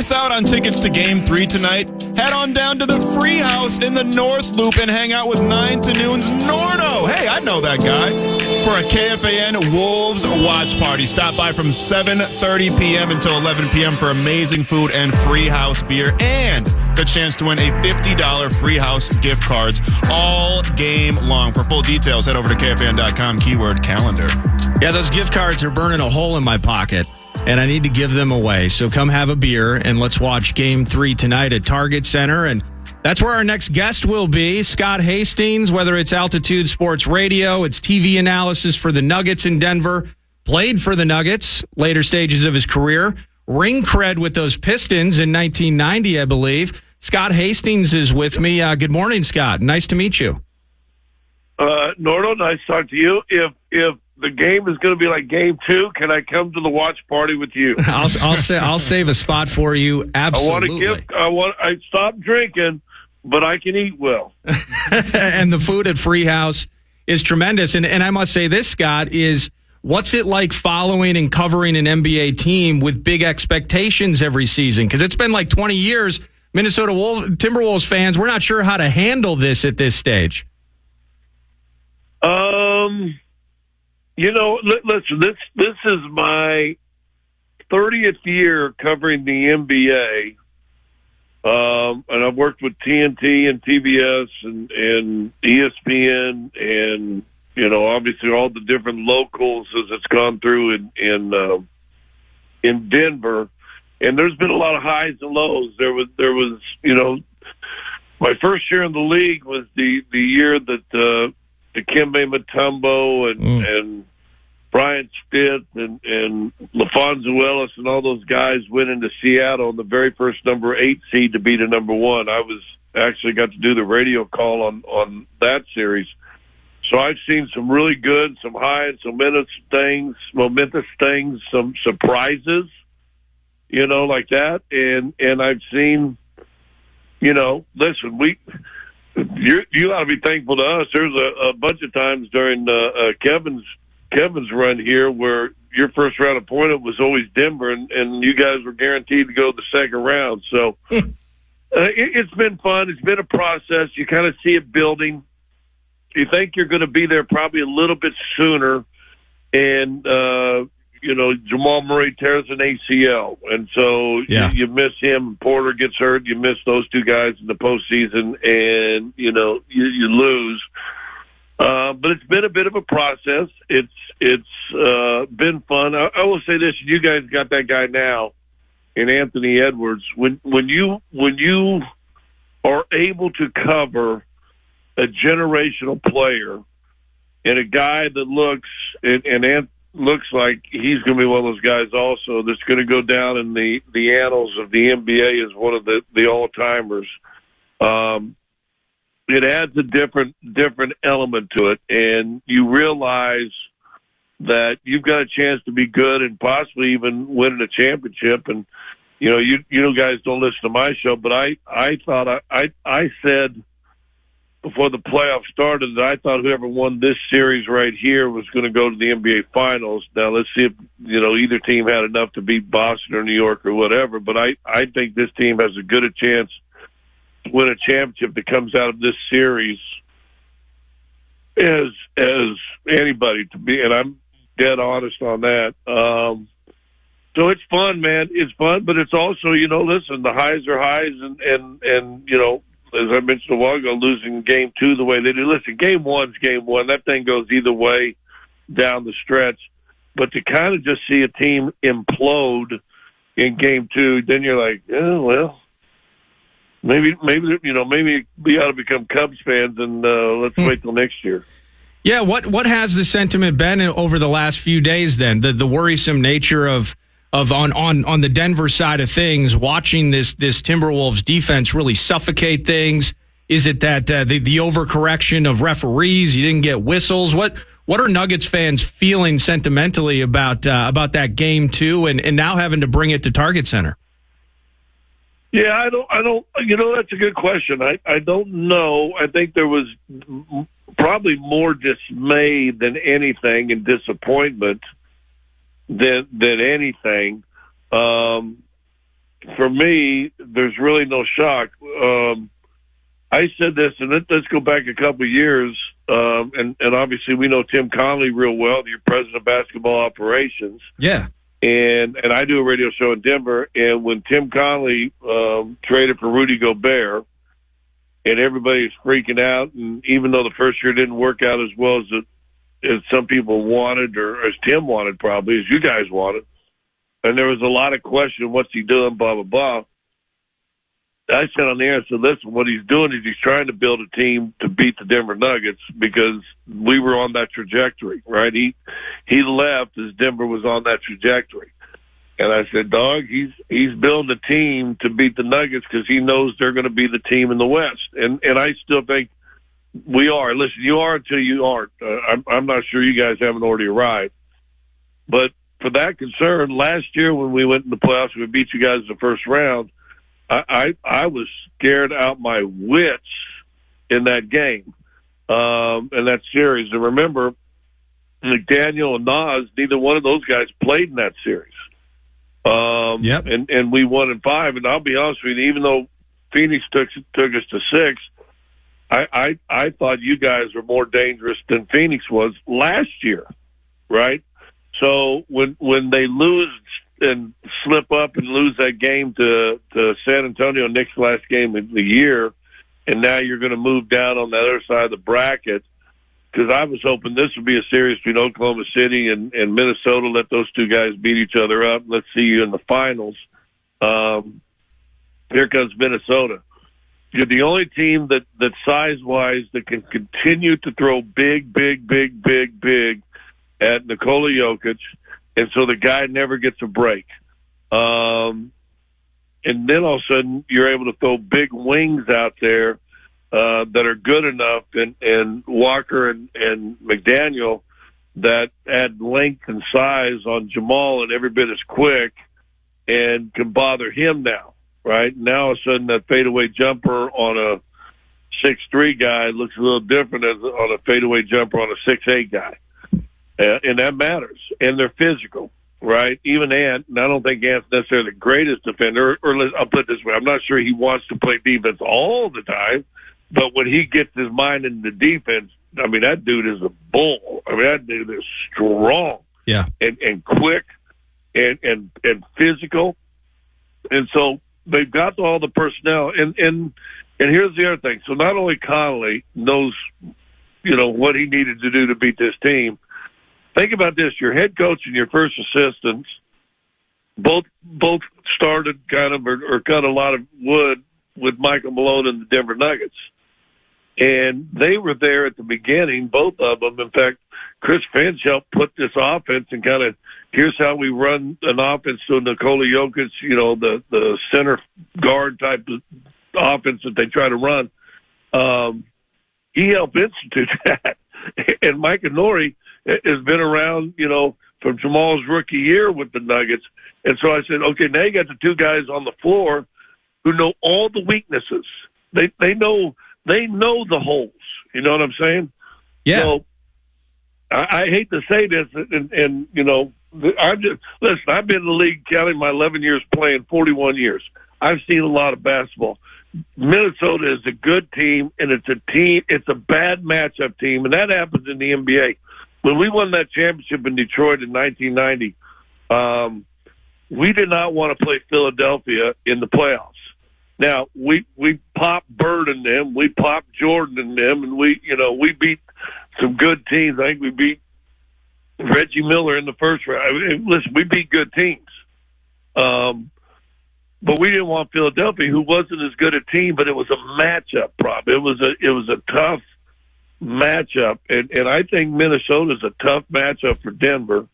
miss out on tickets to Game 3 tonight, head on down to the Free House in the North Loop and hang out with 9 to Noon's Nordo. Hey, I know that guy. For a KFAN Wolves watch party. Stop by from 7:30 p.m. until 11 p.m. for amazing food and Free House beer and the chance to win a $50 Free House gift cards all game long. For full details, head over to KFAN.com, keyword calendar. Yeah, those gift cards are burning a hole in my pocket, and I need to give them away. So come have a beer, and let's watch Game 3 tonight at Target Center. And that's where our next guest will be, Scott Hastings, whether it's Altitude Sports Radio, it's TV analysis for the Nuggets in Denver, played for the Nuggets, later stages of his career, ring cred with those Pistons in 1990, I believe. Scott Hastings is with me. Good morning, Scott. Nice to meet you. Nordo, nice to talk to you. If the game is going to be like Game 2, can I come to the watch party with you? I'll save a spot for you. Absolutely. I stopped drinking, but I can eat well. And the food at Free House is tremendous. And I must say this, Scott, is what's it like following and covering an NBA team with big expectations every season? Because it's been like 20 years. Minnesota Timberwolves fans, we're not sure how to handle this at this stage. Listen, this is my 30th year covering the NBA. And I've worked with TNT and TBS and ESPN and, obviously all the different locals as it's gone through in Denver. And there's been a lot of highs and lows. There was, my first year in the league was the year that, Dikembe Mutombo and Brian Stitt and LaFonso Ellis and all those guys went into Seattle on the very first number 8 seed to beat a number 1. I was actually got to do the radio call on that series. So I've seen some really good, some high and some momentous things, some surprises, like that. And I've seen, listen, you ought to be thankful to us. There's a bunch of times during Kevin's run here where your first round opponent was always Denver, and you guys were guaranteed to go to the second round. So it's been fun. It's been a process. You kind of see it building. You think you're going to be there probably a little bit sooner, and Jamal Murray tears an ACL, and so you miss him. Porter gets hurt. You miss those two guys in the postseason, and you lose. But it's been a bit of a process. It's been fun. I will say this: you guys got that guy now, in Anthony Edwards. When you are able to cover a generational player and a guy that looks like he's going to be one of those guys also that's going to go down in the annals of the NBA as one of the all-timers. It adds a different element to it, and you realize that you've got a chance to be good and possibly even winning a championship. And, you guys don't listen to my show, but I thought I said before the playoffs started that I thought whoever won this series right here was going to go to the NBA Finals. Now, let's see if, either team had enough to beat Boston or New York or whatever, but I think this team has as good a chance to win a championship that comes out of this series as anybody to be, and I'm dead honest on that. So it's fun, man. It's fun, but it's also, listen, the highs are highs and as I mentioned a while ago, losing Game 2 the way they do. Listen, Game 1's Game 1. That thing goes either way down the stretch. But to kind of just see a team implode in Game 2, then you're like, oh, well, maybe we ought to become Cubs fans and let's wait till next year. Yeah, what has the sentiment been over the last few days then? The worrisome nature of on the Denver side of things, watching this Timberwolves defense really suffocate things? Is it that the overcorrection of referees? You didn't get whistles. What are Nuggets fans feeling sentimentally about that Game 2 and now having to bring it to Target Center? Yeah, I don't. That's a good question. I don't know. I think there was probably more dismay than anything and disappointment than anything. for me, there's really no shock. I said this, and let's go back a couple of years, and obviously we know Tim Connolly real well, the president of basketball operations. Yeah. And I do a radio show in Denver, and when Tim Connolly traded for Rudy Gobert, and everybody's freaking out, and even though the first year didn't work out as well as some people wanted, or as Tim wanted probably, as you guys wanted, and there was a lot of question, what's he doing, blah, blah, blah. I said on the air, I said, listen, what he's doing is he's trying to build a team to beat the Denver Nuggets because we were on that trajectory, right? He left as Denver was on that trajectory. And I said, dog, he's building a team to beat the Nuggets because he knows they're going to be the team in the West. And I still think we are. Listen, you are until you aren't. I'm not sure you guys haven't already arrived. But for that concern, last year when we went in the playoffs, we beat you guys in the first round, I was scared out my wits in that game, in that series. And remember, McDaniel and Nas, neither one of those guys played in that series. Yep. And we won in 5. And I'll be honest with you, even though Phoenix took us to 6, I thought you guys were more dangerous than Phoenix was last year, right? So when they lose and slip up and lose that game to San Antonio, Nick's last game of the year, and now you're going to move down on the other side of the bracket, because I was hoping this would be a series between Oklahoma City and Minnesota. Let those two guys beat each other up. Let's see you in the finals. Here comes Minnesota. You're the only team that size-wise that can continue to throw big at Nikola Jokic, and so the guy never gets a break. And then all of a sudden you're able to throw big wings out there that are good enough, and Walker and McDaniel that add length and size on Jamal and every bit as quick and can bother him now, right? Now all of a sudden that fadeaway jumper on a 6'3" guy looks a little different as on a fadeaway jumper on a 6'8" guy. And that matters. And they're physical, right? Even Ant, and I don't think Ant's necessarily the greatest defender, or I'll put it this way, I'm not sure he wants to play defense all the time, but when he gets his mind into defense, I mean, that dude is a bull. I mean, that dude is strong. Yeah. And quick and physical. And so they've got all the personnel. And here's the other thing. So not only Connolly knows, what he needed to do to beat this team. Think about this: your head coach and your first assistants both started or cut a lot of wood with Michael Malone and the Denver Nuggets. And they were there at the beginning, both of them. In fact, Chris Finch helped put this offense and kind of, here's how we run an offense to Nikola Jokic, the center guard type of offense that they try to run. He helped institute that. And Mike Nori has been around, from Jamal's rookie year with the Nuggets. And so I said, okay, now you got the two guys on the floor who know all the weaknesses. They know the holes. You know what I'm saying? Yeah. So I hate to say this, and listen, I've been in the league counting my 11 years playing, 41 years. I've seen a lot of basketball. Minnesota is a good team, and it's a bad matchup team, and that happens in the NBA. When we won that championship in Detroit in 1990, we did not want to play Philadelphia in the playoffs. Now, we popped Bird in them, we popped Jordan in them, and we beat some good teams. I think we beat Reggie Miller in the first round. I mean, listen, we beat good teams. But we didn't want Philadelphia, who wasn't as good a team, but it was a matchup problem. It was a tough matchup, and I think Minnesota's a tough matchup for Denver.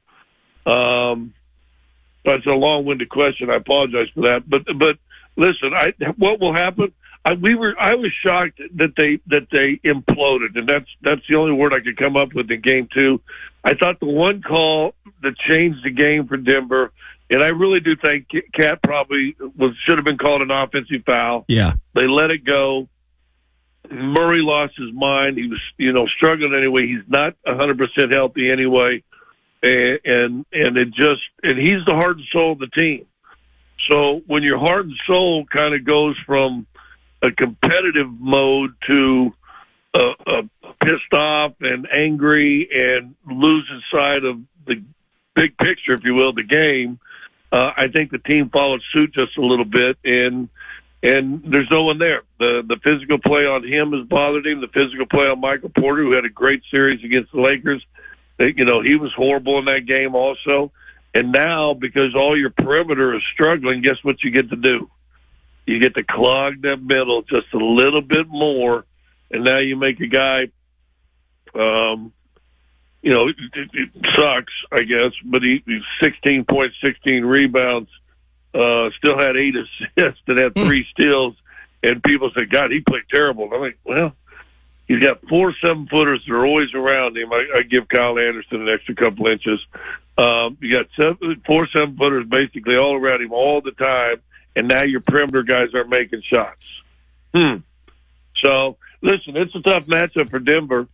That's a long-winded question. I apologize for that. But listen, what will happen? I was shocked that they imploded, and that's the only word I could come up with in Game 2. I thought the one call that changed the game for Denver, and I really do think Cat probably should have been called an offensive foul. Yeah, they let it go. Murray lost his mind. He was struggling anyway. He's not 100% healthy anyway, and he's the heart and soul of the team. So when your heart and soul kind of goes from a competitive mode to a pissed off and angry and losing sight of the big picture, if you will, the game, I think the team followed suit just a little bit, and there's no one there. The physical play on him has bothered him. The physical play on Michael Porter, who had a great series against the Lakers, he was horrible in that game also. And now, because all your perimeter is struggling, guess what you get to do? You get to clog that middle just a little bit more, and now you make a guy, it sucks, I guess, but he's 16 points, 16 rebounds, still had 8 assists and had 3 steals, and people say, God, he played terrible. I'm like, well, he's got 4 7-footers that are always around him. I give Kyle Anderson an extra couple inches. You got 4 7-footers basically all around him all the time, and now your perimeter guys are making shots. So, listen, it's a tough matchup for Denver.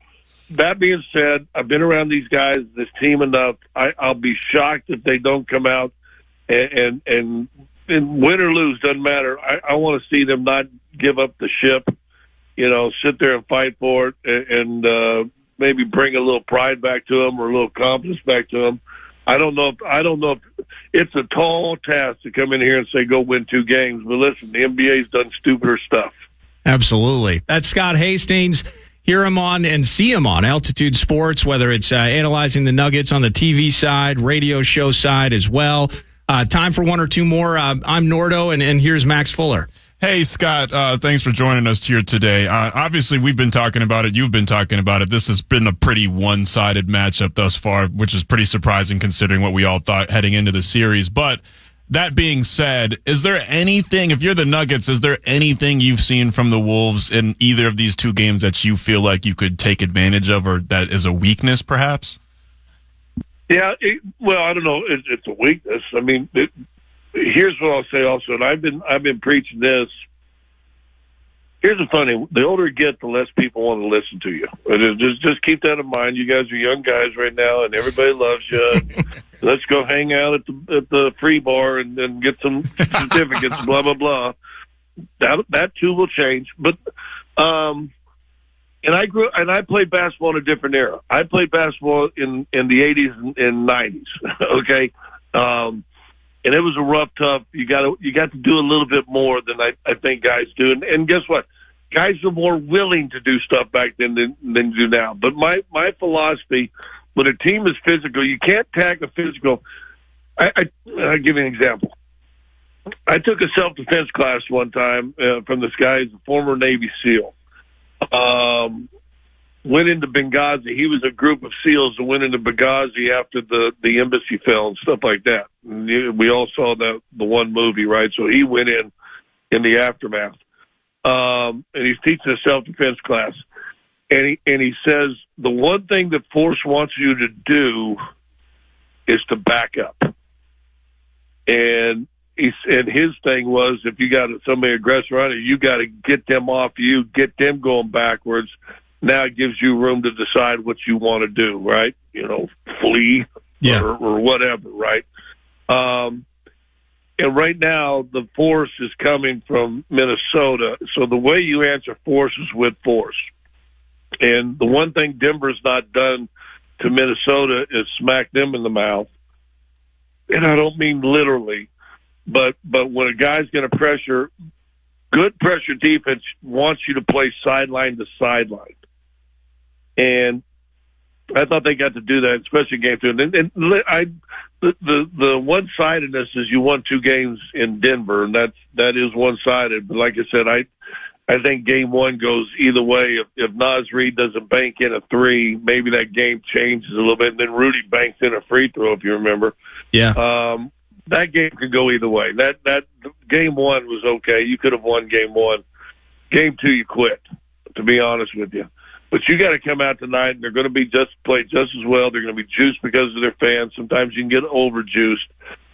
That being said, I've been around these guys, this team enough. I'll be shocked if they don't come out and win or lose, doesn't matter. I want to see them not give up the ship, sit there and fight for it and maybe bring a little pride back to them or a little confidence back to them. I don't know if it's a tall task to come in here and say, go win 2 games. But listen, the NBA's done stupider stuff. Absolutely. That's Scott Hastings. Hear him on and see him on Altitude Sports, whether it's analyzing the Nuggets on the TV side, radio show side as well. Time for 1 or 2 more. I'm Nordo, and here's Max Fuller. Hey, Scott, thanks for joining us here today. Obviously, we've been talking about it. You've been talking about it. This has been a pretty one-sided matchup thus far, which is pretty surprising considering what we all thought heading into the series. But that being said, is there anything, if you're the Nuggets, is there anything you've seen from the Wolves in either of these 2 games that you feel like you could take advantage of or that is a weakness, perhaps? Yeah, I don't know. It's a weakness. I mean, here's what I'll say also, and I've been preaching this. Here's the funny: the older you get, the less people want to listen to you. Just keep that in mind. You guys are young guys right now, and everybody loves you. Let's go hang out at the free bar and then get some certificates. Blah blah blah. That too will change, but and I played basketball in a different era. I played basketball in the 80s and 90s. Okay. And it was a rough, tough. You got to do a little bit more than I think guys do. And guess what? Guys are more willing to do stuff back then than do now. But my philosophy, when a team is physical, you can't tag a physical. I'll give you an example. I took a self-defense class one time from this guy who's a former Navy SEAL. Went into Benghazi. He was a group of SEALs that went into Benghazi after the embassy fell and stuff like that. And we all saw the one movie, right? So he went in the aftermath. And he's teaching a self-defense class. And he says, the one thing that force wants you to do is to back up. And his thing was, if you got somebody aggressor on you, you got to get them off you, get them going backwards. Now it gives you room to decide what you want to do, right? Flee or whatever, right? And right now the force is coming from Minnesota. So the way you answer force is with force. And the one thing Denver's not done to Minnesota is smack them in the mouth. And I don't mean literally, but when a guy's going to pressure, good pressure defense wants you to play sideline to sideline. And I thought they got to do that, especially in Game 2. And the one-sidedness is you won 2 games in Denver, and that is one-sided. But like I said, I think Game 1 goes either way. If Naz Reid doesn't bank in a 3, maybe that game changes a little bit. And then Rudy banks in a free throw, if you remember. Yeah. That game could go either way. That Game 1 was okay. You could have won Game 1. Game 2, you quit, to be honest with you. But you got to come out tonight, and they're going to play just as well. They're going to be juiced because of their fans. Sometimes you can get over-juiced,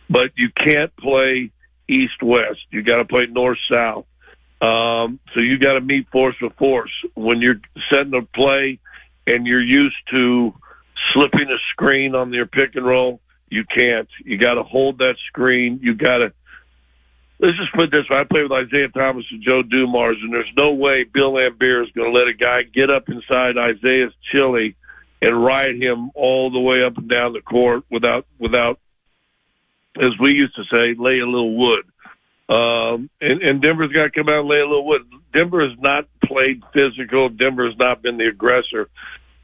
but you can't play east-west. You got to play north-south. So you got to meet force with force. When you're setting a play and you're used to slipping a screen on your pick and roll, you can't. You got to hold that screen. You got to let's just put it this way. I played with Isaiah Thomas and Joe Dumars, and there's no way Bill Laimbeer is going to let a guy get up inside Isaiah's chili and ride him all the way up and down the court without, as we used to say, lay a little wood. And Denver's got to come out and lay a little wood. Denver has not played physical. Denver has not been the aggressor.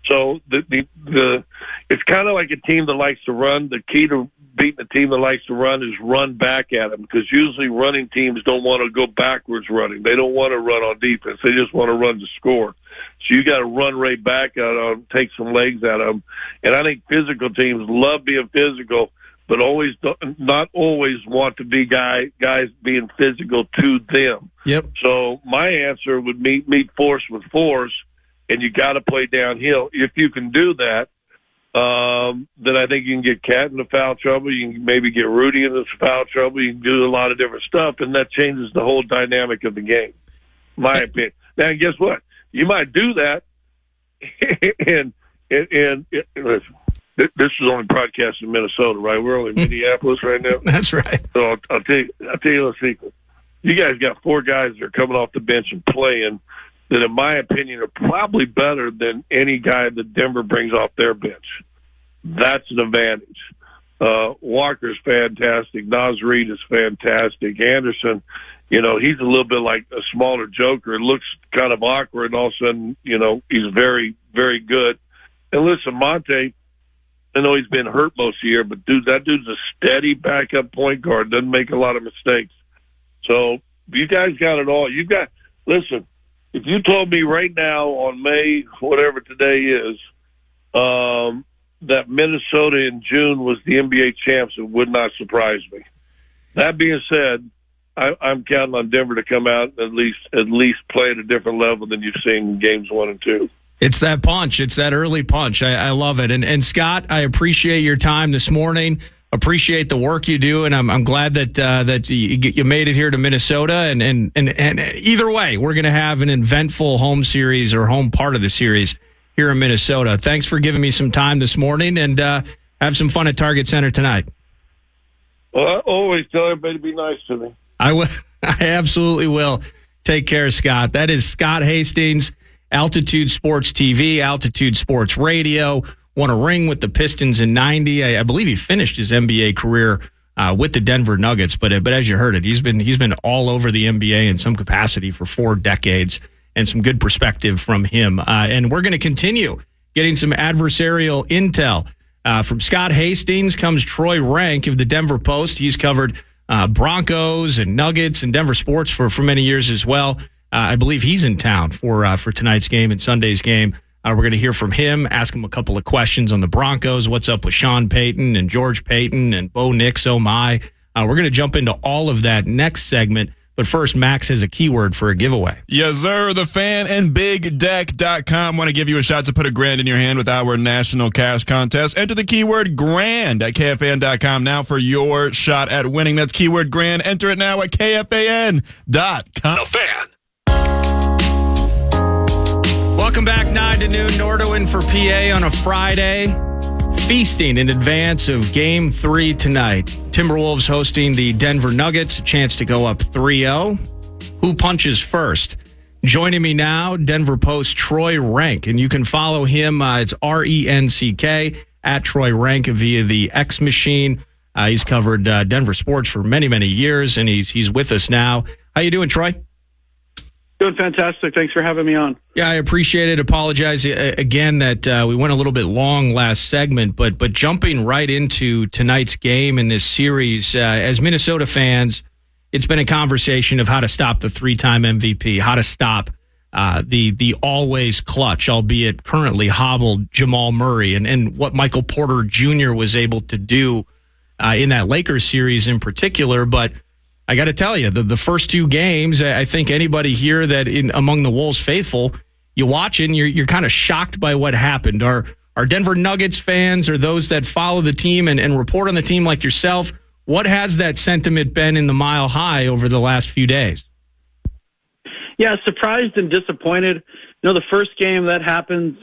So it's kind of like a team that likes to run. The key to beating a team that likes to run is run back at them, because usually running teams don't want to go backwards running. They don't want to run on defense. They just want to run to score. So you got to run right back at them, take some legs out of them. And I think physical teams love being physical, but not always want to be guys being physical to them. Yep. So my answer would meet force with force, and you got to play downhill. If you can do that, then I think you can get Cat into foul trouble. You can maybe get Rudy into foul trouble. You can do a lot of different stuff, and that changes the whole dynamic of the game, my opinion. Now, guess what? You might do that, and listen, this is only broadcast in Minnesota, right? We're only in Minneapolis right now. That's right. So I'll tell you a secret. You guys got 4 guys that are coming off the bench and playing that, in my opinion, are probably better than any guy that Denver brings off their bench. That's an advantage. Walker's fantastic. Naz Reid is fantastic. Anderson, he's a little bit like a smaller Joker. It looks kind of awkward, and all of a sudden, he's very, very good. And listen, Monte, I know he's been hurt most of the year, but that dude's a steady backup point guard. Doesn't make a lot of mistakes. So you guys got it all. Listen, if you told me right now on May, whatever today is, that Minnesota in June was the NBA champs, it would not surprise me. That being said, I'm counting on Denver to come out and at least play at a different level than you've seen in games 1 and 2. It's that punch. It's that early punch. I love it. And Scott, I appreciate your time this morning. Appreciate the work you do, and I'm glad that you made it here to Minnesota. And either way, we're going to have an eventful home series or home part of the series here in Minnesota. Thanks for giving me some time this morning, and have some fun at Target Center tonight. Well, I always tell everybody to be nice to me. I will. I absolutely will. Take care, Scott. That is Scott Hastings, Altitude Sports TV, Altitude Sports Radio. Won a ring with the Pistons in '90. I believe he finished his NBA career with the Denver Nuggets. But as you heard it, he's been all over the NBA in some capacity for 4 decades, and some good perspective from him. And we're going to continue getting some adversarial intel from Scott Hastings. Comes Troy Renck of the Denver Post. He's covered Broncos and Nuggets and Denver sports for many years as well. I believe he's in town for tonight's game and Sunday's game. We're going to hear from him, ask him a couple of questions on the Broncos. What's up with Sean Payton and George Payton and Bo Nix, oh my. We're going to jump into all of that next segment. But first, Max has a keyword for a giveaway. Yes, sir. The Fan and BigDeck.com want to give you a shot to put $1,000 in your hand with our national cash contest. Enter the keyword GRAND at KFAN.com now for your shot at winning. That's keyword GRAND. Enter it now at KFAN.com. The Fan. Welcome back, 9 to noon. Nordowin for PA on a Friday. Feasting in advance of Game 3 tonight. Timberwolves hosting the Denver Nuggets. A chance to go up 3-0. Who punches first? Joining me now, Denver Post Troy Renck. And you can follow him. It's RENCK at Troy Renck via the X Machine. He's covered Denver sports for many, many years, and he's with us now. How you doing, Troy? Doing fantastic. Thanks for having me on. Yeah, I appreciate it. Apologize again that we went a little bit long last segment, but jumping right into tonight's game in this series, as Minnesota fans, it's been a conversation of how to stop the 3-time MVP, how to stop the always clutch, albeit currently hobbled Jamal Murray, and what Michael Porter Jr. was able to do in that Lakers series in particular. But I got to tell you, the first 2 games, I think anybody here that among the Wolves faithful, you watch it and you're kind of shocked by what happened. Are Denver Nuggets fans or those that follow the team and report on the team like yourself, what has that sentiment been in the Mile High over the last few days? Yeah, surprised and disappointed. The first game that happens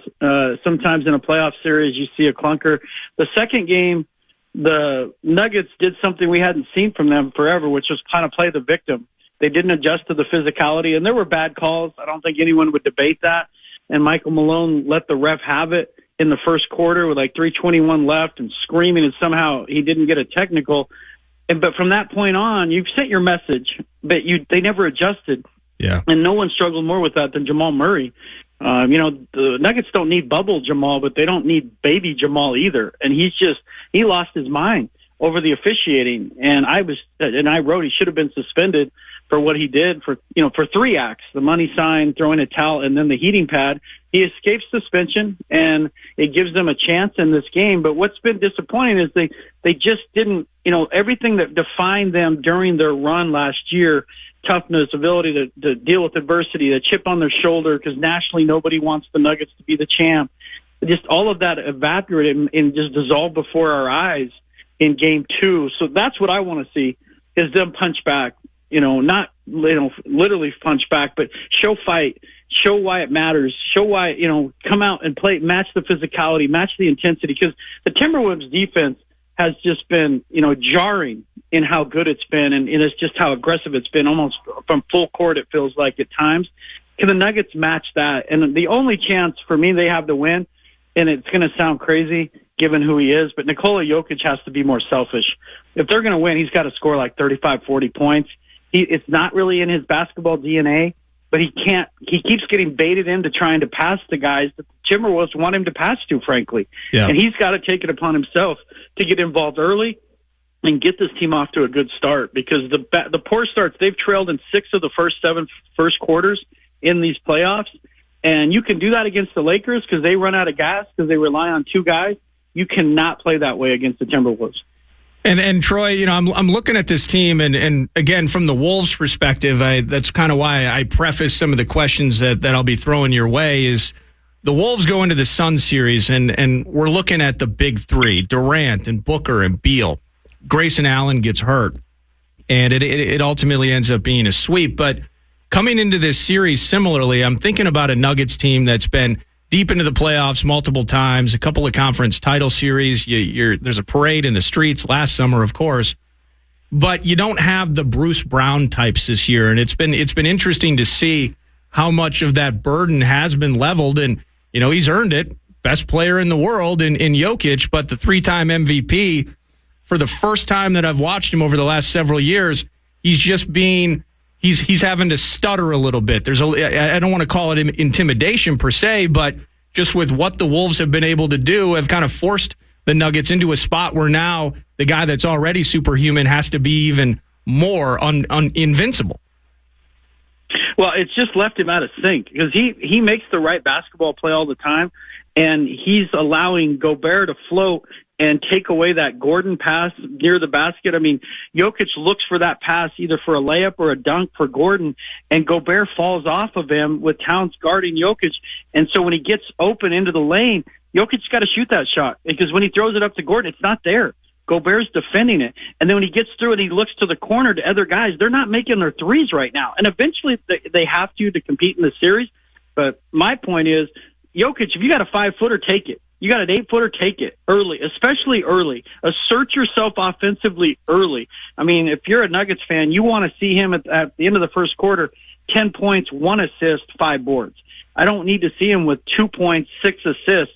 sometimes in a playoff series, you see a clunker. The second game, the Nuggets did something we hadn't seen from them forever, which was kind of play the victim. They didn't adjust to the physicality, and there were bad calls. I don't think anyone would debate that. And Michael Malone let the ref have it in the first quarter with like 3:21 left and screaming, and somehow he didn't get a technical. But from that point on, you've sent your message, but they never adjusted. Yeah. And no one struggled more with that than Jamal Murray. The Nuggets don't need bubble Jamal, but they don't need baby Jamal either. And he lost his mind over the officiating. And I wrote he should have been suspended for what he did for 3 acts: the money sign, throwing a towel, and then the heating pad. He escapes suspension, and it gives them a chance in this game. But what's been disappointing is they just didn't, everything that defined them during their run last year, toughness, ability to deal with adversity, the chip on their shoulder, because nationally nobody wants the Nuggets to be the champ. Just all of that evaporated and just dissolved before our eyes in Game 2. So that's what I want to see, is them punch back. Not literally punch back, but show fight, show why it matters, show why, come out and play, match the physicality, match the intensity, because the Timberwolves defense has just been, jarring in how good it's been, and it's just how aggressive it's been, almost from full court, it feels like at times. Can the Nuggets match that? And the only chance for me they have to win, and it's going to sound crazy given who he is, but Nikola Jokic has to be more selfish. If they're going to win, he's got to score like 35, 40 points. It's not really in his basketball DNA, but he keeps getting baited into trying to pass the guys that the Timberwolves want him to pass to, frankly. Yeah. And he's got to take it upon himself to get involved early and get this team off to a good start, because the poor starts, they've trailed in 6 of the first 7 first quarters in these playoffs. And you can do that against the Lakers because they run out of gas because they rely on 2 guys. You cannot play that way against the Timberwolves. And Troy, I'm looking at this team, and again, from the Wolves' perspective, that's kind of why I preface some of the questions that I'll be throwing your way. Is the Wolves go into the Suns series, and we're looking at the big 3, Durant and Booker and Beal. Grayson Allen gets hurt, and it ultimately ends up being a sweep. But coming into this series, similarly, I'm thinking about a Nuggets team that's been deep into the playoffs multiple times, a couple of conference title series. There's a parade in the streets last summer, of course, but you don't have the Bruce Brown types this year. And it's been interesting to see how much of that burden has been leveled. And, he's earned it. Best player in the world in Jokic, but the 3-time MVP, for the first time that I've watched him over the last several years, he's having to stutter a little bit. I don't want to call it intimidation per se, but just with what the Wolves have been able to do, have kind of forced the Nuggets into a spot where now the guy that's already superhuman has to be even more invincible. Well, it's just left him out of sync because he makes the right basketball play all the time, and he's allowing Gobert to float and take away that Gordon pass near the basket. I mean, Jokic looks for that pass either for a layup or a dunk for Gordon, and Gobert falls off of him with Towns guarding Jokic. And so when he gets open into the lane, Jokic's got to shoot that shot, because when he throws it up to Gordon, it's not there. Gobert's defending it. And then when he gets through it, he looks to the corner to other guys. They're not making their threes right now. And eventually they have to compete in the series. But my point is, Jokic, if you got a 5-footer, take it. You got an 8-footer, take it early, especially early. Assert yourself offensively early. I mean, if you're a Nuggets fan, you want to see him at the end of the first quarter, 10 points, 1 assist, 5 boards. I don't need to see him with 2 points, 6 assists,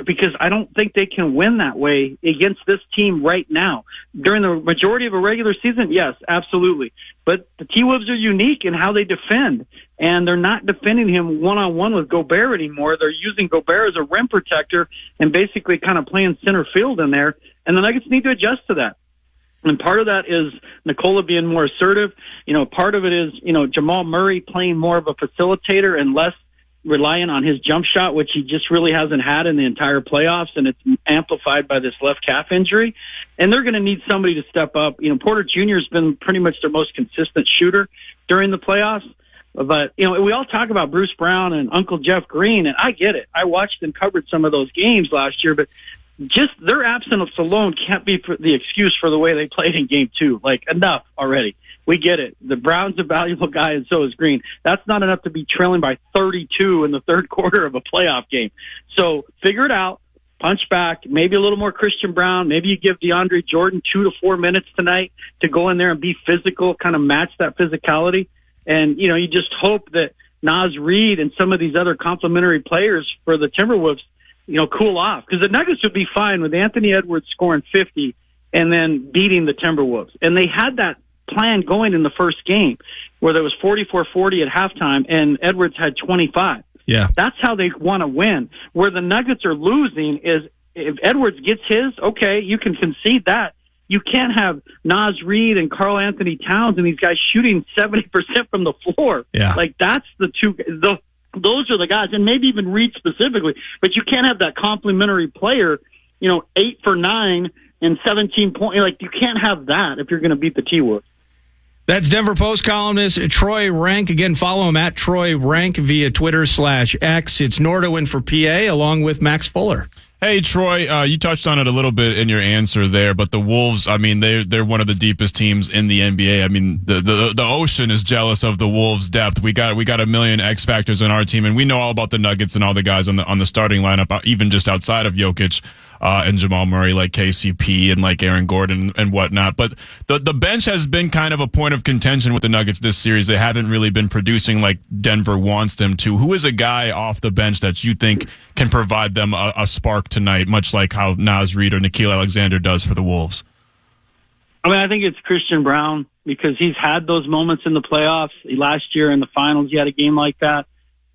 because I don't think they can win that way against this team right now. During the majority of a regular season, yes, absolutely. But the T-Wolves are unique in how they defend, and they're not defending him one-on-one with Gobert anymore. They're using Gobert as a rim protector and basically kind of playing center field in there, and the Nuggets need to adjust to that. And part of that is Nikola being more assertive. Part of it is, Jamal Murray playing more of a facilitator and less relying on his jump shot, which he just really hasn't had in the entire playoffs, and it's amplified by this left calf injury. And they're going to need somebody to step up. Porter Jr. has been pretty much their most consistent shooter during the playoffs. But, we all talk about Bruce Brown and Uncle Jeff Green, and I get it. I watched and covered some of those games last year, but just their absence alone can't be the excuse for the way they played in Game 2. Like, enough already. We get it. The Brown's a valuable guy, and so is Green. That's not enough to be trailing by 32 in the third quarter of a playoff game. So figure it out. punch back, maybe a little more Christian Brown. Maybe you give DeAndre Jordan 2 to 4 minutes tonight to go in there and be physical, kind of match that physicality. And, you just hope that Naz Reid and some of these other complementary players for the Timberwolves, cool off. Because the Nuggets would be fine with Anthony Edwards scoring 50 and then beating the Timberwolves. And they had that plan going in the first game where there was 44-40 at halftime and Edwards had 25. Yeah. That's how they want to win. Where the Nuggets are losing is if Edwards gets his, okay, you can concede that. You can't have Naz Reid and Karl Anthony Towns and these guys shooting 70% from the floor. Yeah. Like, that's those are the guys, and maybe even Reid specifically. But you can't have that complimentary player, 8 for 9 and 17 points. Like, you can't have that if you're going to beat the T-Wolves. That's Denver Post columnist Troy Renck. Again, follow him at Troy Renck via Twitter/X. It's Nordo in for PA along with Max Fuller. Hey, Troy, you touched on it a little bit in your answer there, but the Wolves, I mean, they're one of the deepest teams in the NBA. I mean, the ocean is jealous of the Wolves' depth. We got a million X factors on our team, and we know all about the Nuggets and all the guys on the starting lineup, even just outside of Jokic and Jamal Murray, like KCP and like Aaron Gordon and whatnot. But the bench has been kind of a point of contention with the Nuggets this series. They haven't really been producing like Denver wants them to. Who is a guy off the bench that you think can provide them a spark tonight, much like how Naz Reid or Nickeil Alexander does for the Wolves? I mean, I think it's Christian Brown because he's had those moments in the playoffs. Last year in the finals, he had a game like that.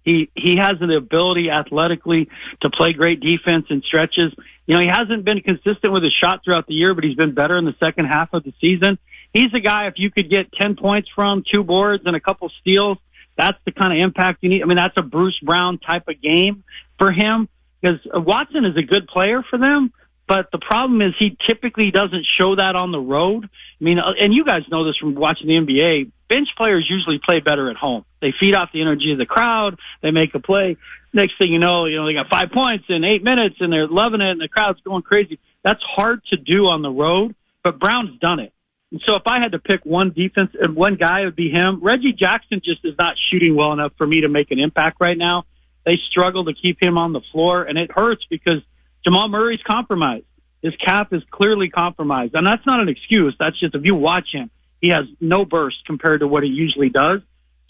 He has the ability athletically to play great defense in stretches. He hasn't been consistent with his shot throughout the year, but he's been better in the second half of the season. He's a guy, if you could get 10 points from, 2 boards, and a couple steals, that's the kind of impact you need. I mean, that's a Bruce Brown type of game for him because Watson is a good player for them, but the problem is he typically doesn't show that on the road. I mean, and you guys know this from watching the NBA. Bench players usually play better at home. They feed off the energy of the crowd. They make a play. Next thing you know, they got 5 points in 8 minutes, and they're loving it, and the crowd's going crazy. That's hard to do on the road, but Brown's done it. And so if I had to pick one guy, it would be him. Reggie Jackson just is not shooting well enough for me to make an impact right now. They struggle to keep him on the floor, and it hurts because Jamal Murray's compromised. His calf is clearly compromised, and that's not an excuse. That's just if you watch him, he has no burst compared to what he usually does.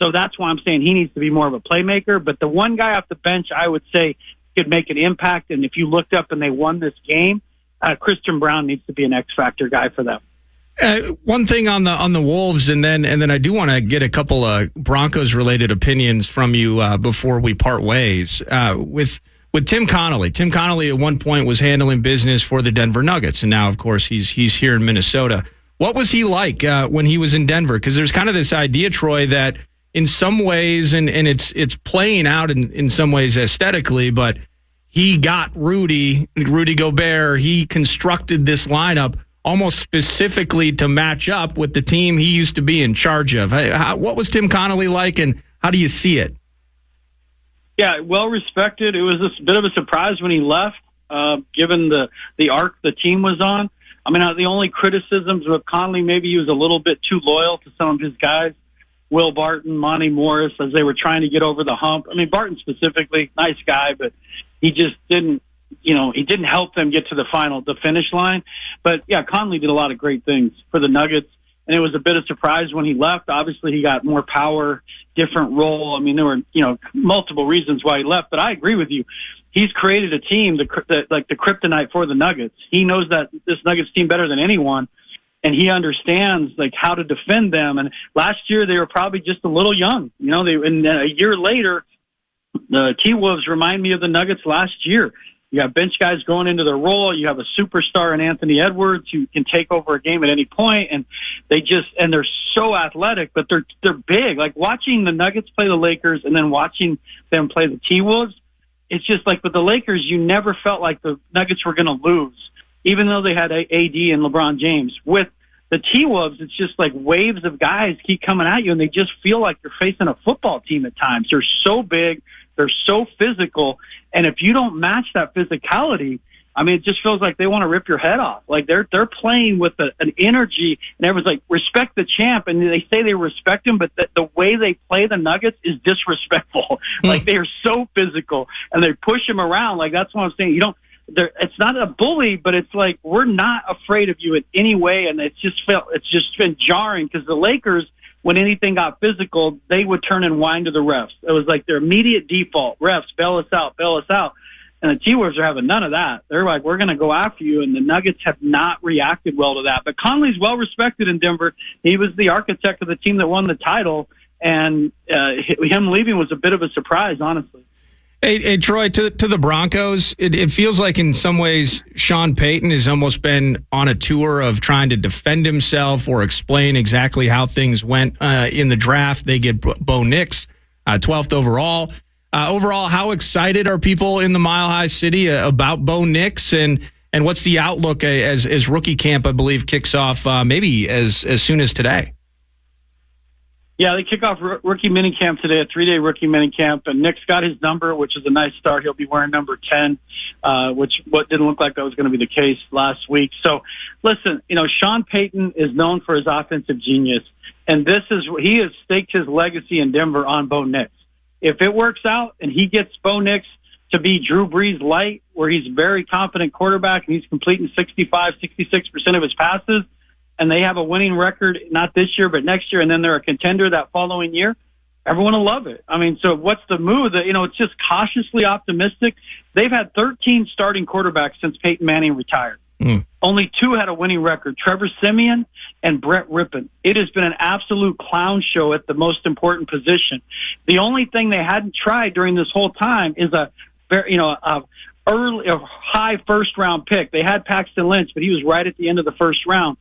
So that's why I'm saying he needs to be more of a playmaker. But the one guy off the bench I would say could make an impact, and if you looked up and they won this game, Christian Brown needs to be an X-factor guy for them. One thing on the Wolves, and then I do want to get a couple of Broncos-related opinions from you before we part ways. With Tim Connolly. Tim Connolly at one point was handling business for the Denver Nuggets, and now, of course, he's here in Minnesota. What was he like when he was in Denver? Because there's kind of this idea, Troy, that in some ways, and it's playing out in some ways aesthetically, but he got Rudy Gobert. He constructed this lineup almost specifically to match up with the team he used to be in charge of. What was Tim Connolly like, and how do you see it? Yeah, well respected. It was a bit of a surprise when he left, given the arc the team was on. I mean, the only criticisms with Connolly, maybe he was a little bit too loyal to some of his guys, Will Barton, Monty Morris, as they were trying to get over the hump. I mean, Barton specifically, nice guy, but he just didn't, he didn't help them get to the finish line. But yeah, Connolly did a lot of great things for the Nuggets. And it was a bit of surprise when he left. Obviously, he got more power, different role. I mean, there were, multiple reasons why he left. But I agree with you. He's created a team, like the kryptonite for the Nuggets. He knows that this Nuggets team better than anyone, and he understands like how to defend them. And last year they were probably just a little young. And a year later, the T-Wolves remind me of the Nuggets last year. You have bench guys going into their role. You have a superstar in Anthony Edwards who can take over a game at any point, and they're so athletic, but they're big. Like watching the Nuggets play the Lakers and then watching them play the T-Wolves, it's just like with the Lakers, you never felt like the Nuggets were going to lose, even though they had AD and LeBron James. With the T-Wolves, it's just like waves of guys keep coming at you, and they just feel like you're facing a football team at times. They're so big. They're so physical. And if you don't match that physicality, I mean, it just feels like they want to rip your head off. Like they're playing with an energy, and everyone's like, respect the champ. And they say they respect him, but the way they play the Nuggets is disrespectful. Like they are so physical, and they push him around. Like that's what I'm saying. it's not a bully, but it's like, we're not afraid of you in any way. And it's just been jarring because the Lakers, when anything got physical, they would turn and whine to the refs. It was like their immediate default. Refs, bail us out, bail us out. And the T-Wolves are having none of that. They're like, we're going to go after you. And the Nuggets have not reacted well to that. But Conley's well respected in Denver. He was the architect of the team that won the title. And him leaving was a bit of a surprise, honestly. Hey, Troy, to the Broncos, it feels like in some ways Sean Payton has almost been on a tour of trying to defend himself or explain exactly how things went in the draft. They get Bo Nix, 12th overall. Overall, how excited are people in the Mile High City about Bo Nix, and what's the outlook as rookie camp, I believe, kicks off maybe as soon as today? Yeah, they kick off rookie minicamp today, a 3-day rookie minicamp, and Nick's got his number, which is a nice start. He'll be wearing number 10, what didn't look like that was going to be the case last week. So, listen, Sean Payton is known for his offensive genius, and he has staked his legacy in Denver on Bo Nix. If it works out and he gets Bo Nix to be Drew Brees light, where he's a very confident quarterback and he's completing 65, 66% of his passes, and they have a winning record, not this year, but next year, and then they're a contender that following year, everyone will love it. I mean, so what's the move? It's just cautiously optimistic. They've had 13 starting quarterbacks since Peyton Manning retired. Only 2 had a winning record, Trevor Siemian and Brett Rippon. It has been an absolute clown show at the most important position. The only thing they hadn't tried during this whole time is a high first-round pick. They had Paxton Lynch, but he was right at the end of the first round.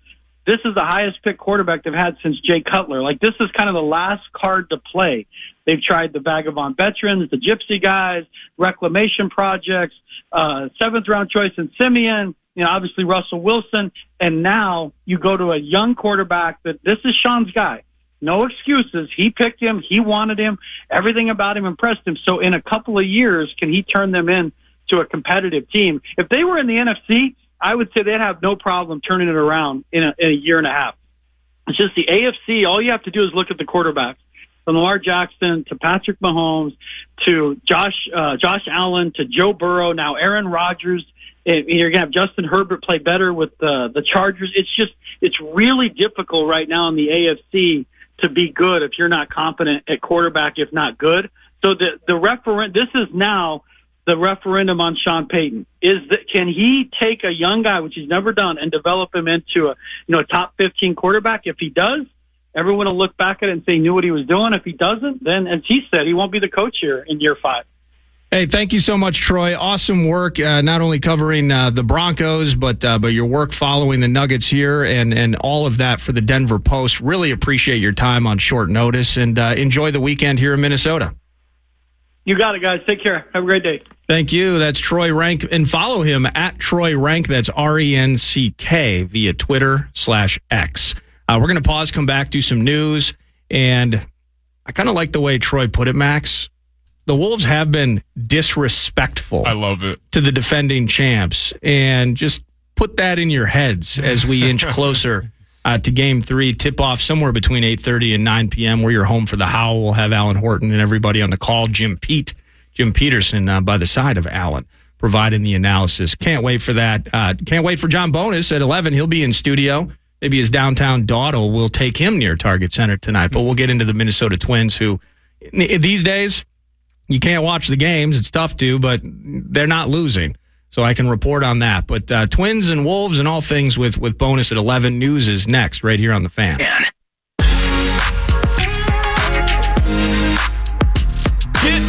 This is the highest pick quarterback they've had since Jay Cutler. Like, this is kind of the last card to play. They've tried the Vagabond veterans, the Gypsy guys, reclamation projects, 7th-round choice in Simeon, obviously Russell Wilson, and now you go to a young quarterback that this is Sean's guy. No excuses. He picked him. He wanted him. Everything about him impressed him. So in a couple of years, can he turn them into a competitive team? If they were in the NFC, I would say they'd have no problem turning it around in a year and a half. It's just the AFC, all you have to do is look at the quarterbacks. From Lamar Jackson to Patrick Mahomes to Josh Allen to Joe Burrow, now Aaron Rodgers. You're going to have Justin Herbert play better with the Chargers. It's really difficult right now in the AFC to be good if you're not competent at quarterback, if not good. So this is now the referendum on Sean Payton. Can he take a young guy, which he's never done, and develop him into a top 15 quarterback? If he does, everyone will look back at it and say he knew what he was doing. If he doesn't, then, as he said, he won't be the coach here in year 5. Hey, thank you so much, Troy. Awesome work, not only covering the Broncos, but your work following the Nuggets here and all of that for the Denver Post. Really appreciate your time on short notice, and enjoy the weekend here in Minnesota. You got it, guys. Take care. Have a great day. Thank you. That's Troy Renck, and follow him at Troy Renck. That's RENCK via Twitter/X. We're going to pause, come back, do some news, and I kind of like the way Troy put it, Max. The Wolves have been disrespectful. I love it. To the defending champs, and just put that in your heads as we inch closer to Game 3. Tip off somewhere between 8:30 and 9 p.m. We're your home for the Howl. We'll have Alan Horton and everybody on the call. Jim Peterson by the side of Alan, providing the analysis. Can't wait for that. Can't wait for John Bonus at 11. He'll be in studio. Maybe his downtown daughter will take him near Target Center tonight. But we'll get into the Minnesota Twins, who these days, you can't watch the games. It's tough to, but they're not losing. So I can report on that. But Twins and Wolves and all things with Bonus at 11. News is next right here on The Fan. Get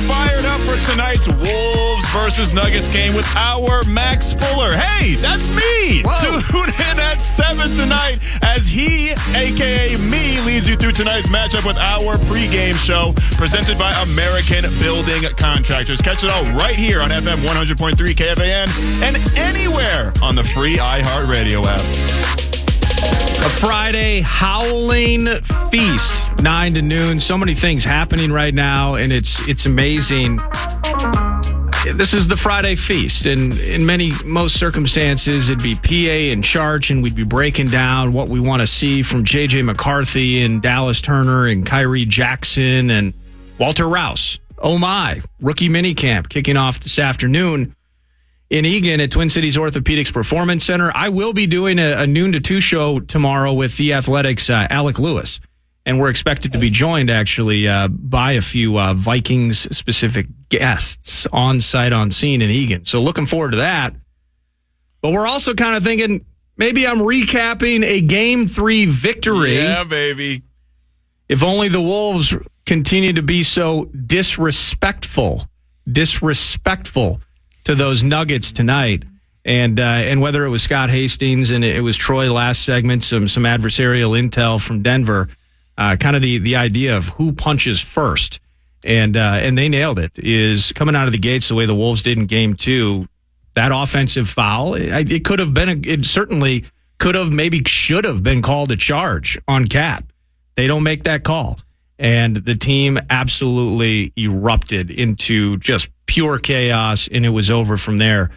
fired up for tonight's Wolves versus Nuggets game with our Max Fuller. Hey, that's me. Whoa. Tune in at 7 tonight as he, a.k.a. me, leads you through tonight's matchup with our pregame show presented by American Building Contractors. Catch it all right here on FM 100.3 KFAN and anywhere on the free iHeartRadio app. A Friday howling feast, 9 to noon. So many things happening right now, and it's amazing. This is the Friday feast, and in most circumstances, it'd be PA and Charch, and we'd be breaking down what we want to see from J.J. McCarthy and Dallas Turner and Kyrie Jackson and Walter Rouse. Oh my, rookie minicamp kicking off this afternoon. in Eagan at Twin Cities Orthopedics Performance Center. I will be doing a noon to 2 show tomorrow with the Athletics' Alec Lewis. And we're expected to be joined, actually, by a few Vikings-specific guests on site, on scene in Eagan. So looking forward to that. But we're also kind of thinking maybe I'm recapping a Game 3 victory. Yeah, baby. If only the Wolves continue to be so disrespectful to those Nuggets tonight. And whether it was Scott Hastings and it was Troy last segment, some adversarial intel from Denver, kind of the idea of who punches first. And they nailed it, is coming out of the gates the way the Wolves did in Game 2. That offensive foul, it could have been, it certainly could have, maybe should have been called a charge on Cat. They don't make that call. And the team absolutely erupted into just pure chaos, and it was over from there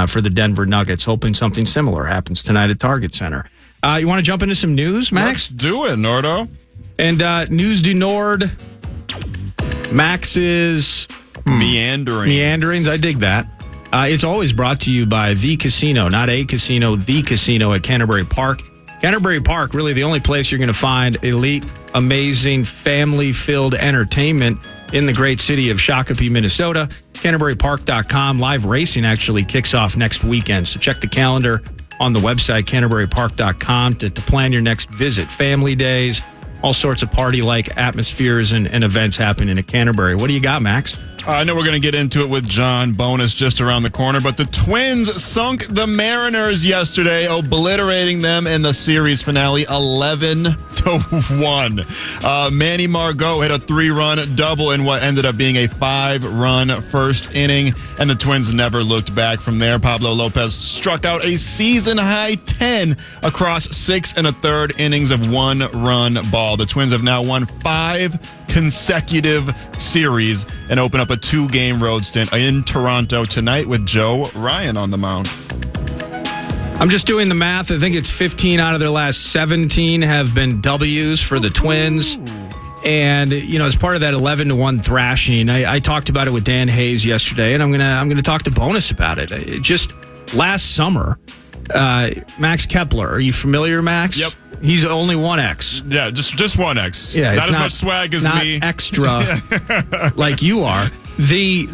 for the Denver Nuggets, hoping something similar happens tonight at Target Center. You want to jump into some news, Max? Let's do it, Nordo. And News du Nord, Max's Meanderings. I dig that. It's always brought to you by The Casino, not a casino, The Casino at Canterbury Park. Canterbury Park, really the only place you're going to find elite, amazing, family-filled entertainment in the great city of Shakopee, Minnesota. CanterburyPark.com. Live racing actually kicks off next weekend, so check the calendar on the website, CanterburyPark.com, to plan your next visit. Family days, all sorts of party-like atmospheres and events happening at Canterbury. What do you got, Max? I know we're going to get into it with John Bonus just around the corner, but the Twins sunk the Mariners yesterday, obliterating them in the series finale 11-1. Manny Margot hit a 3-run double in what ended up being a 5-run first inning, and the Twins never looked back from there. Pablo Lopez struck out a season-high 10 across 6 1/3 innings of 1-run ball. The Twins have now won 5 consecutive series and open up a 2-game road stint in Toronto tonight with Joe Ryan on the mound. I'm just doing the math. I think it's 15 out of their last 17 have been W's for the Twins. And, you know, as part of that 11-1 thrashing, I talked about it with Dan Hayes yesterday, and I'm gonna talk to Bonus about it. Just last summer, Max Kepler. Are you familiar, Max? Yep. He's only 1X. Yeah, just 1X. Yeah, not as much swag as not me. Extra like you are. They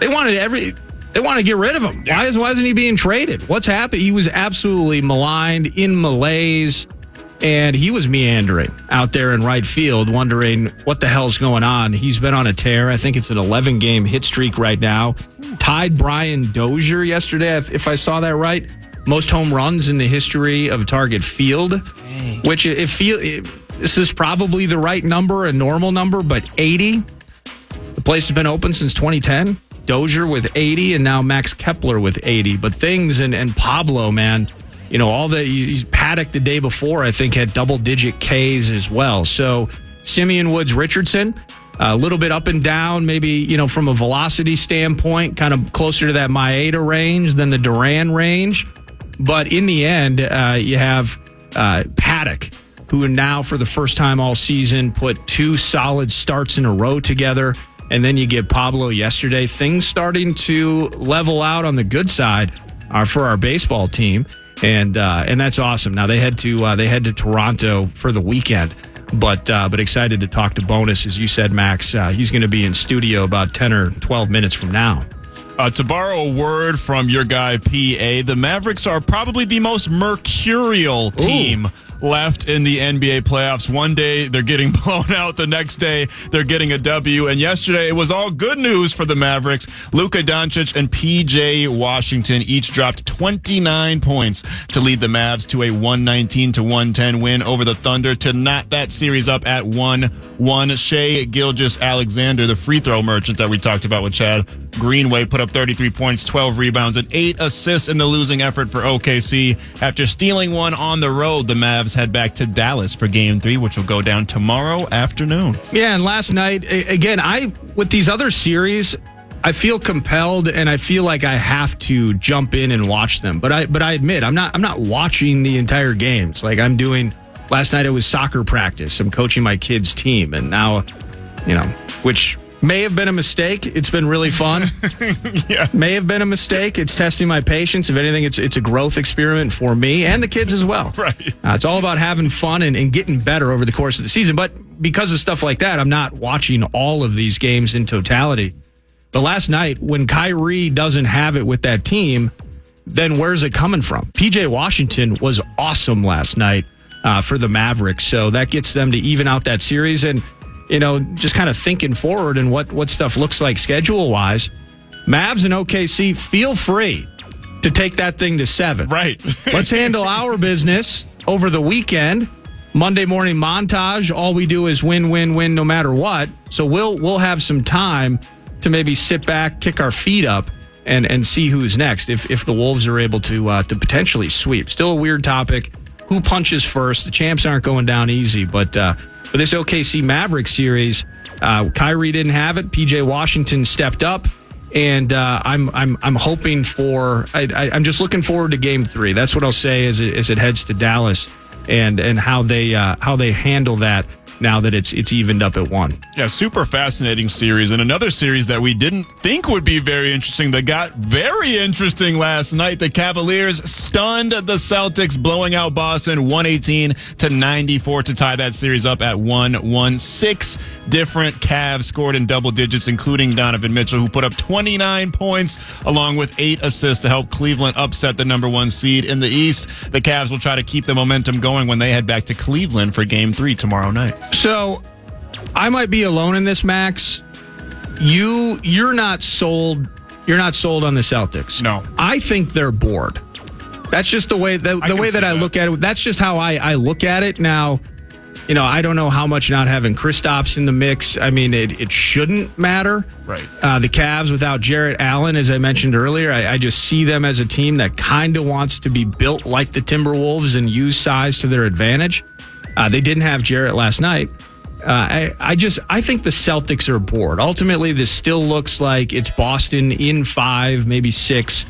want to get rid of him. Yeah. Why isn't he being traded? What's happened? He was absolutely maligned, in malaise, and he was meandering out there in right field, wondering what the hell's going on. He's been on a tear. I think it's an 11-game hit streak right now. Tied Brian Dozier yesterday, if I saw that right. Most home runs in the history of Target Field, which this is probably the right number, a normal number, but 80. The place has been open since 2010. Dozier with 80, and now Max Kepler with 80. But things and Pablo, man, you know, Paddock the day before, I think, had double-digit Ks as well. So Simeon Woods Richardson, a little bit up and down, maybe, you know, from a velocity standpoint, kind of closer to that Maeda range than the Duran range. But in the end, you have Paddock, who now for the first time all season put 2 solid starts in a row together. And then you get Pablo yesterday. Things starting to level out on the good side for our baseball team. And that's awesome. Now they head to Toronto for the weekend. But excited to talk to Bonus. As you said, Max, he's going to be in studio about 10 or 12 minutes from now. To borrow a word from your guy, PA, the Mavericks are probably the most mercurial team left in the NBA playoffs. One day they're getting blown out, the next day they're getting a W. And yesterday it was all good news for the Mavericks. Luka Doncic and PJ Washington each dropped 29 points to lead the Mavs to a 119-110 win over the Thunder to knot that series up at 1-1. Shai Gilgeous-Alexander, the free throw merchant that we talked about with Chad Greenway, put up 33 points, 12 rebounds, and 8 assists in the losing effort for OKC. After stealing one on the road, the Mavs head back to Dallas for Game 3, which will go down tomorrow afternoon. Yeah, and last night, again, with these other series, I feel compelled and I feel like I have to jump in and watch them. But I admit, I'm not watching the entire games. Like I'm doing, last night it was soccer practice. I'm coaching my kids' team, and now, you know, which May have been a mistake. It's been really fun. Yeah. May have been a mistake. It's testing my patience. If anything, it's a growth experiment for me and the kids as well. Right. It's all about having fun and getting better over the course of the season. But because of stuff like that, I'm not watching all of these games in totality. But last night, when Kyrie doesn't have it with that team, then where's it coming from? P.J. Washington was awesome last night for the Mavericks. So that gets them to even out that series. And just kind of thinking forward and what stuff looks like schedule-wise, Mavs and OKC, feel free to take that thing to 7. Right. Let's handle our business over the weekend. Monday morning montage, all we do is win, win, win no matter what. So we'll have some time to maybe sit back, kick our feet up, and see who's next if the Wolves are able to potentially sweep. Still a weird topic. Who punches first? The champs aren't going down easy, but for this OKC Mavericks series, Kyrie didn't have it. PJ Washington stepped up, and I'm hoping for. I'm just looking forward to Game 3. That's what I'll say as it heads to Dallas, and how they handle that now that it's evened up at 1. Yeah, super fascinating series. And another series that we didn't think would be very interesting that got very interesting last night. The Cavaliers stunned the Celtics, blowing out Boston 118-94 to tie that series up at 1-1. 6 different Cavs scored in double digits, including Donovan Mitchell, who put up 29 points along with 8 assists to help Cleveland upset the number 1 seed in the East. The Cavs will try to keep the momentum going when they head back to Cleveland for Game 3 tomorrow night. So, I might be alone in this, Max. You're not sold. You're not sold on the Celtics. No, I think they're bored. That's just the way that I look at it. That's just how I look at it. Now, I don't know how much not having Kristaps in the mix. I mean, it shouldn't matter. Right. The Cavs without Jarrett Allen, as I mentioned earlier, I just see them as a team that kind of wants to be built like the Timberwolves and use size to their advantage. They didn't have Jarrett last night. I think the Celtics are bored. Ultimately, this still looks like it's Boston in 5, maybe 6.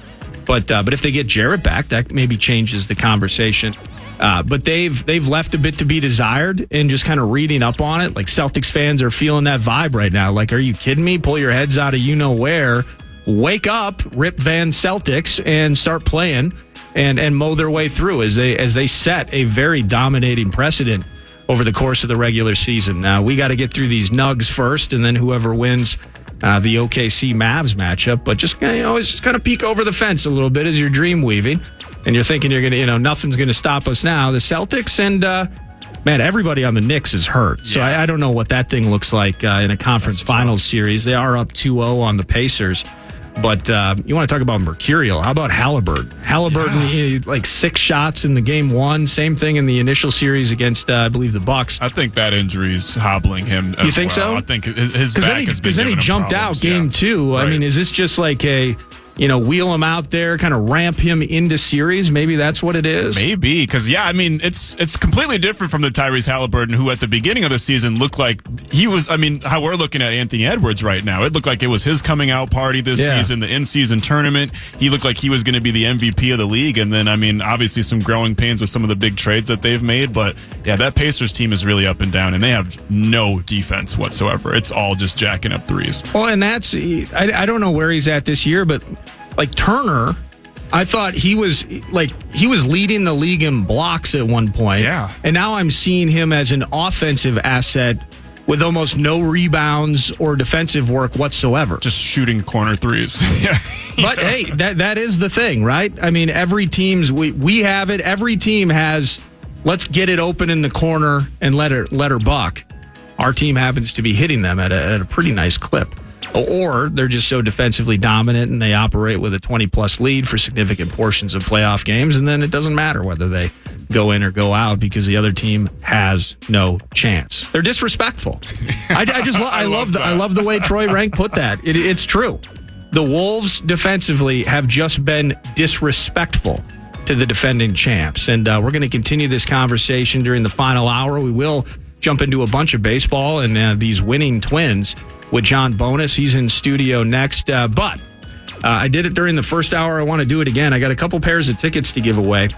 But if they get Jarrett back, that maybe changes the conversation. But they've left a bit to be desired, and just kind of reading up on it, like Celtics fans are feeling that vibe right now. Like, are you kidding me? Pull your heads out of you-know-where. Wake up, Rip Van Celtics, and start playing. And mow their way through as they set a very dominating precedent over the course of the regular season. Now, we got to get through these Nugs first, and then whoever wins the OKC Mavs matchup. But just always just kind of peek over the fence a little bit as you're dream weaving, and you're thinking you're gonna nothing's gonna stop us now. The Celtics and man, everybody on the Knicks is hurt, so I don't know what that thing looks like in a conference finals series. They are up 2-0 on the Pacers. But you want to talk about mercurial. How about Halliburton? Halliburton, like 6 shots in the game 1. Same thing in the initial series against, I believe, the Bucks. I think that injury's hobbling him as You think well. so? I think his back has been Because then he jumped out game 2. Right. I mean, is this just like a, wheel him out there, kind of ramp him into series? Maybe that's what it is? Maybe, because, it's completely different from the Tyrese Halliburton, who at the beginning of the season looked like he was, how we're looking at Anthony Edwards right now. It looked like it was his coming out party this season, the in-season tournament. He looked like he was going to be the MVP of the league, and then, obviously some growing pains with some of the big trades that they've made, but, that Pacers team is really up and down, and they have no defense whatsoever. It's all just jacking up threes. Well, and that's, I don't know where he's at this year, but like Turner, I thought he was leading the league in blocks at one point. Yeah. And now I'm seeing him as an offensive asset with almost no rebounds or defensive work whatsoever. Just shooting corner threes. But hey, that is the thing, right? I mean, every team's we have it. Every team has, let's get it open in the corner and let her buck. Our team happens to be hitting them at a pretty nice clip. Or they're just so defensively dominant and they operate with a 20-plus lead for significant portions of playoff games, and then it doesn't matter whether they go in or go out because the other team has no chance. They're disrespectful. I love the way Troy Renck put that. It's true. The Wolves defensively have just been disrespectful to the defending champs, and we're going to continue this conversation during the final hour. We will jump into a bunch of baseball and these winning Twins with John Bonus. He's in studio next. But I did it during the first hour. I want to do it again. I got a couple pairs of tickets to give away.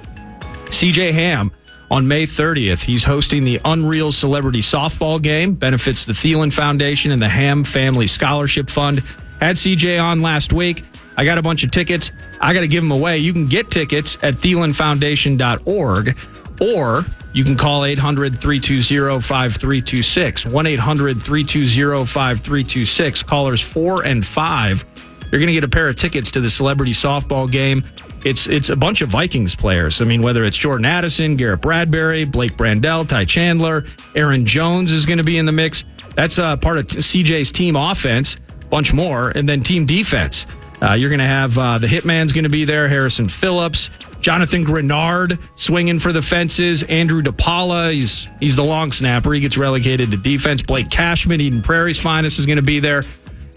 CJ Ham On May 30th, he's hosting the Unreal Celebrity Softball Game, benefits the Thielen Foundation and the Ham Family Scholarship Fund. Had CJ on last week. I got a bunch of tickets. I got to give them away. You can get tickets at thielenfoundation.org, or you can call 800-320-5326, 1-800-320-5326. Callers 4 and 5. You're going to get a pair of tickets to the Celebrity Softball Game. It's a bunch of Vikings players. I mean, whether it's Jordan Addison, Garrett Bradbury, Blake Brandel, Ty Chandler, Aaron Jones is going to be in the mix. That's part of CJ's team offense, bunch more, and then team defense. You're going to have the Hitman's going to be there, Harrison Phillips, Jonathan Grenard swinging for the fences, Andrew DePaula, he's the long snapper. He gets relegated to defense. Blake Cashman, Eden Prairie's finest, is going to be there.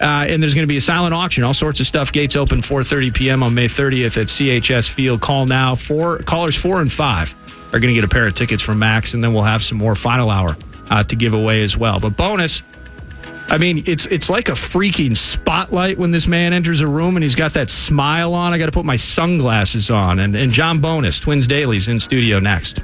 And there's going to be a silent auction, all sorts of stuff. Gates open 4:30 p.m. on May 30th at CHS Field. Call now. Callers 4 and 5 are going to get a pair of tickets from Maxx, and then we'll have some more final hour to give away as well. But bonus, I mean, it's like a freaking spotlight when this man enters a room and he's got that smile on. I got to put my sunglasses on. And John Bonus, Twins Daily's in studio next.